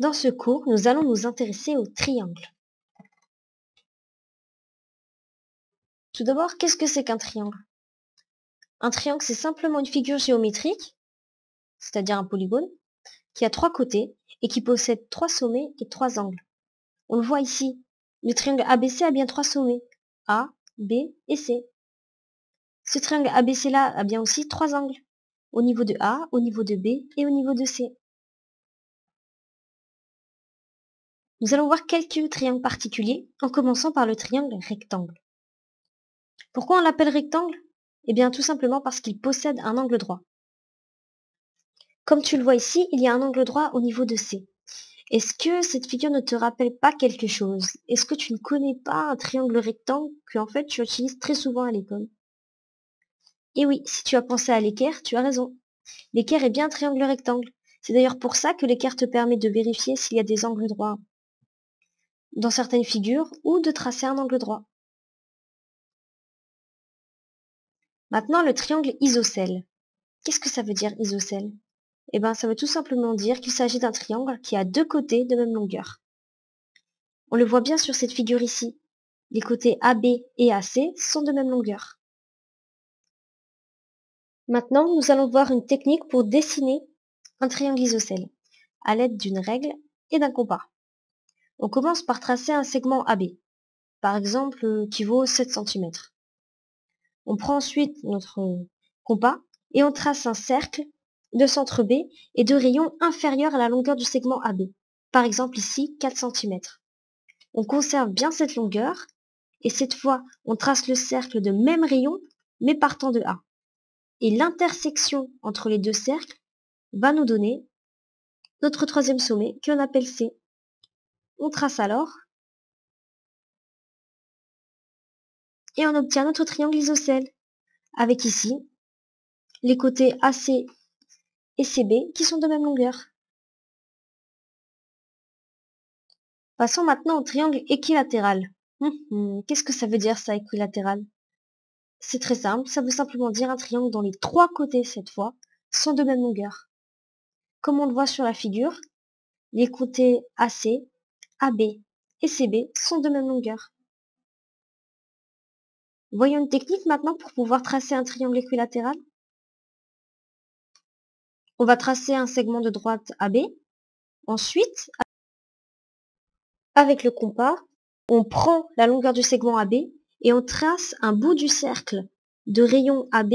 Dans ce cours, nous allons nous intéresser aux triangles. Tout d'abord, qu'est-ce que c'est qu'un triangle? Un triangle, c'est simplement une figure géométrique, c'est-à-dire un polygone, qui a 3 côtés et qui possède 3 sommets et 3 angles. On le voit ici. Le triangle ABC a bien 3 sommets, A, B et C. Ce triangle ABC-là a bien aussi 3 angles, au niveau de A, au niveau de B et au niveau de C. Nous allons voir quelques triangles particuliers, en commençant par le triangle rectangle. Pourquoi on l'appelle rectangle? Eh bien tout simplement parce qu'il possède un angle droit. Comme tu le vois ici, il y a un angle droit au niveau de C. Est-ce que cette figure ne te rappelle pas quelque chose? Est-ce que tu ne connais pas un triangle rectangle que en fait tu utilises très souvent à l'école? Et oui, si tu as pensé à l'équerre, tu as raison. L'équerre est bien un triangle rectangle. C'est d'ailleurs pour ça que l'équerre te permet de vérifier s'il y a des angles droits dans certaines figures ou de tracer un angle droit. Maintenant, le triangle isocèle. Qu'est-ce que ça veut dire isocèle? Eh bien, ça veut tout simplement dire qu'il s'agit d'un triangle qui a 2 côtés de même longueur. On le voit bien sur cette figure ici. Les côtés AB et AC sont de même longueur. Maintenant, nous allons voir une technique pour dessiner un triangle isocèle à l'aide d'une règle et d'un compas. On commence par tracer un segment AB, par exemple qui vaut 7 cm. On prend ensuite notre compas et on trace un cercle de centre B et de rayon inférieur à la longueur du segment AB, par exemple ici 4 cm. On conserve bien cette longueur et cette fois on trace le cercle de même rayon mais partant de A. Et l'intersection entre les deux cercles va nous donner notre troisième sommet que l'on appelle C. On trace alors et on obtient notre triangle isocèle avec ici les côtés AC et CB qui sont de même longueur. Passons maintenant au triangle équilatéral. Qu'est-ce que ça veut dire ça, équilatéral? C'est très simple, ça veut simplement dire un triangle dont les 3 côtés, cette fois, sont de même longueur. Comme on le voit sur la figure, les côtés AC, AB et CB sont de même longueur. Voyons une technique maintenant pour pouvoir tracer un triangle équilatéral. On va tracer un segment de droite AB. Ensuite, avec le compas, on prend la longueur du segment AB et on trace un bout du cercle de rayon AB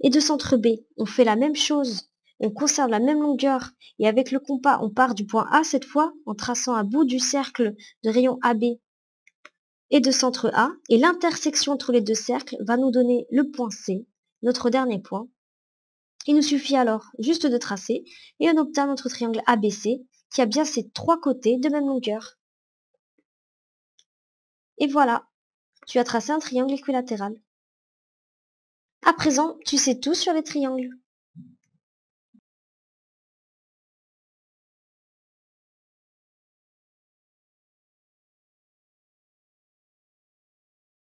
et de centre B. On fait la même chose, on conserve la même longueur et avec le compas, on part du point A cette fois en traçant un bout du cercle de rayon AB et de centre A et l'intersection entre les deux cercles va nous donner le point C, notre dernier point. Il nous suffit alors juste de tracer et on obtient notre triangle ABC qui a bien ses 3 côtés de même longueur. Et voilà, tu as tracé un triangle équilatéral. À présent, tu sais tout sur les triangles.